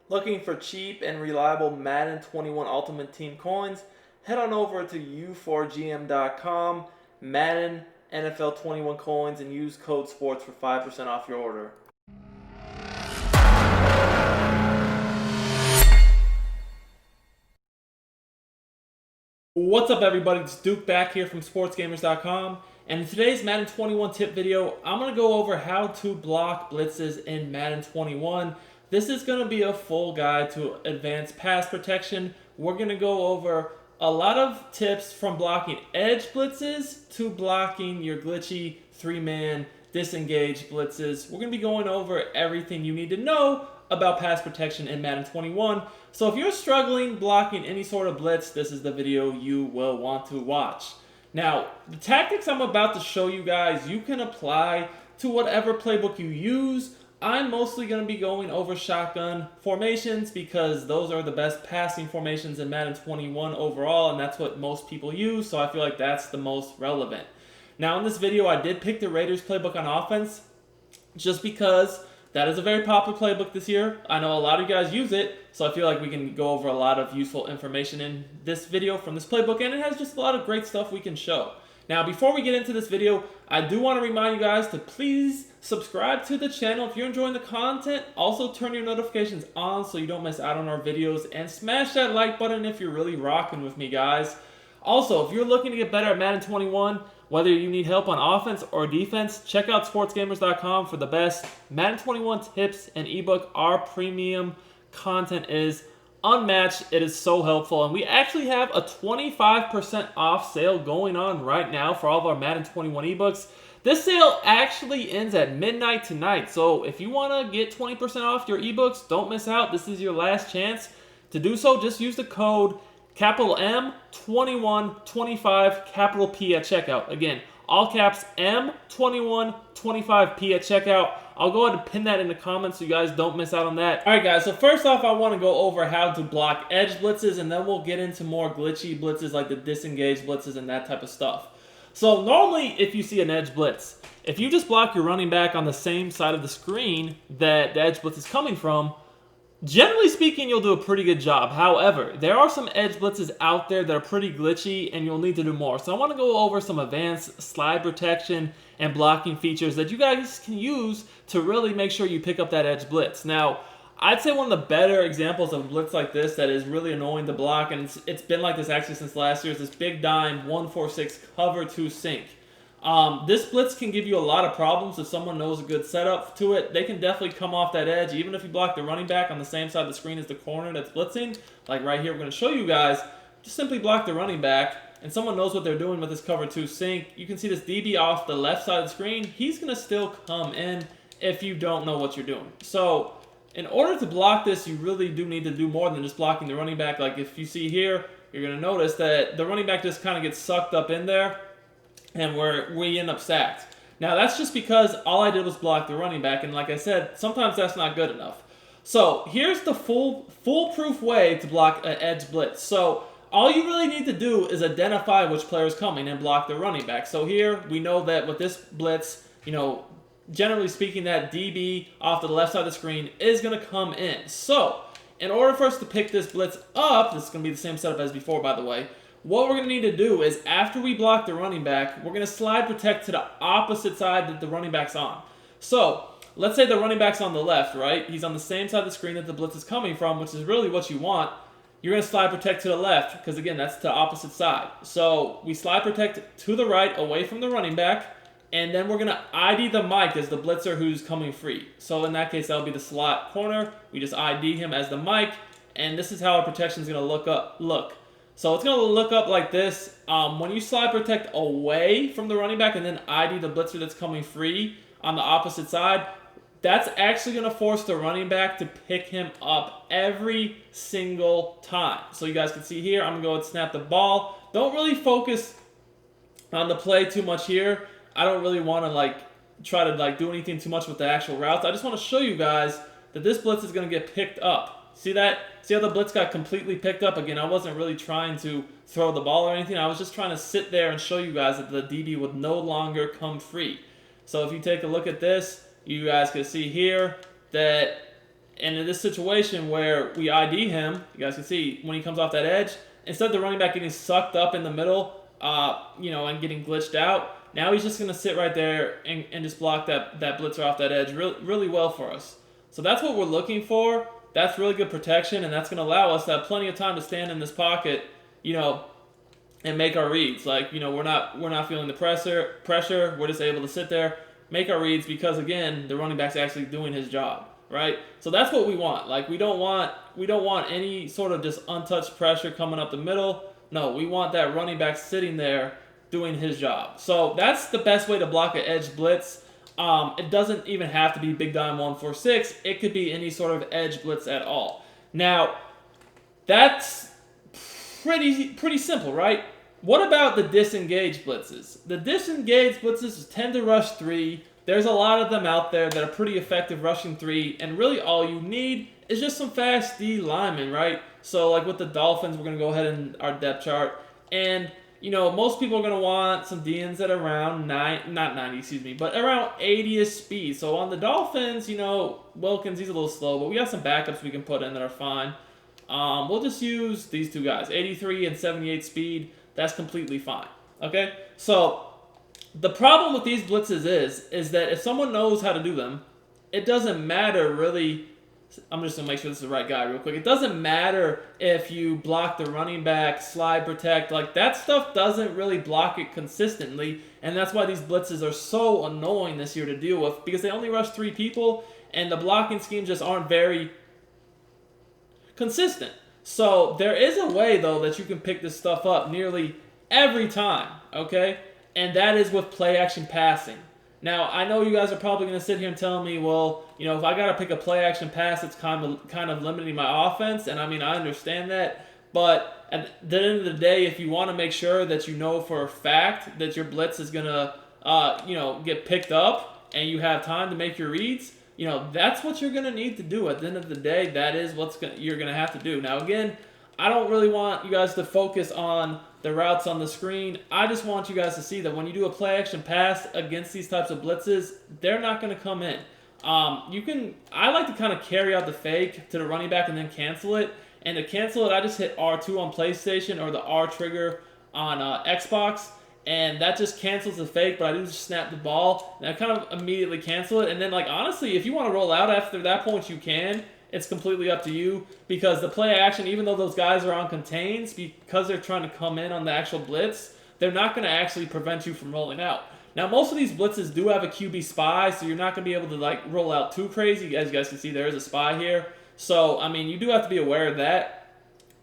Looking for cheap and reliable Madden 21 Ultimate Team coins? Head on over to u4gm.com, Madden NFL 21 coins, and use code SPORTS for 5% off your order. What's up, everybody? It's Duke back here from sportsgamers.com, and in today's Madden 21 tip video, I'm going to go over how to block blitzes in Madden 21. This is going to be a full guide to advanced pass protection. We're going to go over a lot of tips from blocking edge blitzes to blocking your glitchy three-man disengage blitzes. We're going to be going over everything you need to know about pass protection in Madden 21. So if you're struggling blocking any sort of blitz, this is the video you will want to watch. Now, the tactics I'm about to show you guys, you can apply to whatever playbook you use. I'm mostly going to be going over shotgun formations because those are the best passing formations in Madden 21 overall, and that's what most people use, so I feel like that's the most relevant. Now, in this video, I did pick the Raiders playbook on offense just because that is a very popular playbook this year. I know a lot of you guys use it, so I feel like we can go over a lot of useful information in this video from this playbook, and it has just a lot of great stuff we can show. Now, before we get into this video, I do want to remind you guys to please subscribe to the channel if you're enjoying the content. Also, turn your notifications on so you don't miss out on our videos, and smash that like button if you're really rocking with me, guys. Also, if you're looking to get better at Madden 21, whether you need help on offense or defense, check out sportsgamers.com for the best Madden 21 tips and ebook. Our premium content is unmatched. It is so helpful, and we actually have a 25% off sale going on right now for all of our Madden 21 ebooks. This sale actually ends at midnight tonight, so if you want to get 20% off your ebooks, don't miss out. This is your last chance to do so. Just use the code capital M2125, capital P at checkout. Again, all caps M2125P at checkout. I'll go ahead and pin that in the comments so you guys don't miss out on that. Alright guys, so first off I want to go over how to block edge blitzes, and then we'll get into more glitchy blitzes like the disengage blitzes and that type of stuff. So normally if you see an edge blitz, if you just block your running back on the same side of the screen that the edge blitz is coming from, generally speaking, you'll do a pretty good job. However, there are some edge blitzes out there that are pretty glitchy and you'll need to do more. So I want to go over some advanced slide protection and blocking features that you guys can use to really make sure you pick up that edge blitz. Now, I'd say one of the better examples of a blitz like this that is really annoying to block, and it's been like this actually since last year, is this big dime 146 cover 2 sink. This blitz can give you a lot of problems if someone knows a good setup to it. They can definitely come off that edge, even if you block the running back on the same side of the screen as the corner that's blitzing. Like right here, we're going to show you guys. Just simply block the running back, and someone knows what they're doing with this cover 2 sink. You can see this DB off the left side of the screen. He's going to still come in if you don't know what you're doing. So in order to block this, you really do need to do more than just blocking the running back. Like if you see here, you're going to notice that the running back just kind of gets sucked up in there, and we end up sacked. Now, that's just because all I did was block the running back, and like I said, sometimes that's not good enough. So here's the foolproof way to block an edge blitz. So all you really need to do is identify which player is coming and block the running back. So here, we know that with this blitz, generally speaking, that DB off to the left side of the screen is going to come in. So in order for us to pick this blitz up, this is going to be the same setup as before, by the way, what we're going to need to do is after we block the running back, we're going to slide protect to the opposite side that the running back's on. So let's say the running back's on the left, right? He's on the same side of the screen that the blitz is coming from, which is really what you want. You're going to slide protect to the left because, again, that's the opposite side. So we slide protect to the right away from the running back, and then we're going to ID the Mike as the blitzer who's coming free. So in that case, that'll be the slot corner. We just ID him as the Mike, and this is how our protection is going to look. So it's going to look up like this. When you slide protect away from the running back and then ID the blitzer that's coming free on the opposite side, that's actually going to force the running back to pick him up every single time. So you guys can see here, I'm going to go and snap the ball. Don't really focus on the play too much here. I don't really want to try to do anything too much with the actual routes. I just want to show you guys that this blitz is going to get picked up. See that? See how the blitz got completely picked up? Again, I wasn't really trying to throw the ball or anything. I was just trying to sit there and show you guys that the DB would no longer come free. So if you take a look at this, you guys can see here that And in this situation where we ID him, you guys can see when he comes off that edge, instead of the running back getting sucked up in the middle, and getting glitched out, now he's just going to sit right there and just block that blitzer off that edge really well for us. So that's what we're looking for. That's really good protection, and that's going to allow us to have plenty of time to stand in this pocket, and make our reads. Like, we're not feeling the pressure. We're just able to sit there, make our reads, because again, the running back's actually doing his job, right? So that's what we want. Like, we don't want any sort of just untouched pressure coming up the middle. No, we want that running back sitting there doing his job. So that's the best way to block an edge blitz. It doesn't even have to be big dime 1-4-6. It could be any sort of edge blitz at all. Now, that's pretty simple, right? What about the disengaged blitzes? The disengaged blitzes tend to rush 3. There's a lot of them out there that are pretty effective rushing 3, and really all you need is just some fast D linemen, right? So like with the Dolphins, we're going to go ahead in our depth chart, and most people are going to want some DNs at around around 80-ish speed. So on the Dolphins, Wilkins, he's a little slow, but we got some backups we can put in that are fine. We'll just use these two guys, 83 and 78 speed. That's completely fine. Okay? So the problem with these blitzes is that if someone knows how to do them, it doesn't matter really. I'm just going to make sure this is the right guy real quick. It doesn't matter if you block the running back, slide protect. Like, that stuff doesn't really block it consistently. And that's why these blitzes are so annoying this year to deal with, because they only rush 3 people, and the blocking schemes just aren't very consistent. So there is a way, though, that you can pick this stuff up nearly every time, okay? And that is with play-action passing. Now, I know you guys are probably going to sit here and tell me, well, if I got to pick a play-action pass, it's kind of limiting my offense. And, I mean, I understand that. But at the end of the day, if you want to make sure that you know for a fact that your blitz is going to, get picked up and you have time to make your reads, that's what you're going to need to do. At the end of the day, that is what you're going to have to do. Now, again, I don't really want you guys to focus on the routes on the screen. I just want you guys to see that when you do a play action pass against these types of blitzes, they're not going to come in. I like to kind of carry out the fake to the running back and then cancel it. And to cancel it, I just hit R2 on PlayStation or the R trigger on Xbox. And that just cancels the fake, but I do just snap the ball. And I kind of immediately cancel it. And then, honestly, if you want to roll out after that point, you can. It's completely up to you, because the play action, even though those guys are on contains, because they're trying to come in on the actual blitz, they're not going to actually prevent you from rolling out. Now, most of these blitzes do have a QB spy, so you're not going to be able to roll out too crazy. As you guys can see, there is a spy here. So, I mean, you do have to be aware of that.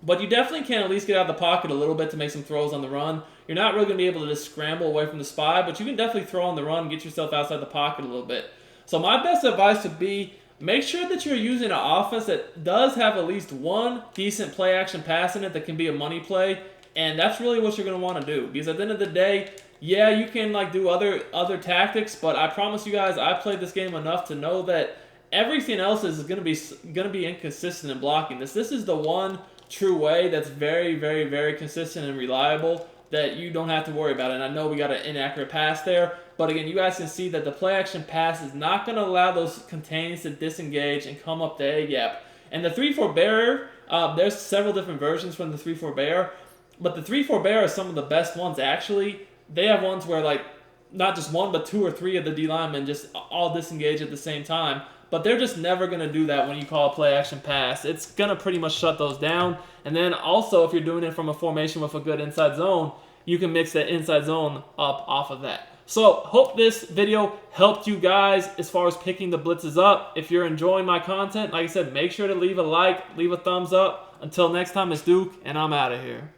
But you definitely can at least get out of the pocket a little bit to make some throws on the run. You're not really going to be able to just scramble away from the spy, but you can definitely throw on the run and get yourself outside the pocket a little bit. So my best advice would be, make sure that you're using an offense that does have at least one decent play-action pass in it that can be a money play, and that's really what you're going to want to do. Because at the end of the day, yeah, you can do other tactics, but I promise you guys, I've played this game enough to know that everything else is going to be inconsistent in blocking this. This is the one true way that's very, very, very consistent and reliable that you don't have to worry about it. And I know we got an inaccurate pass there, but again, you guys can see that the play-action pass is not going to allow those contains to disengage and come up the A-gap. And the 3-4 barrier, there's several different versions from the 3-4 barrier, but the 3-4 barrier are some of the best ones, actually. They have ones where, not just one, but 2 or 3 of the D linemen just all disengage at the same time. But they're just never going to do that when you call a play-action pass. It's going to pretty much shut those down. And then also, if you're doing it from a formation with a good inside zone, you can mix that inside zone up off of that. So, hope this video helped you guys as far as picking the blitzes up. If you're enjoying my content, like I said, make sure to leave a like, leave a thumbs up. Until next time, it's Duke, and I'm out of here.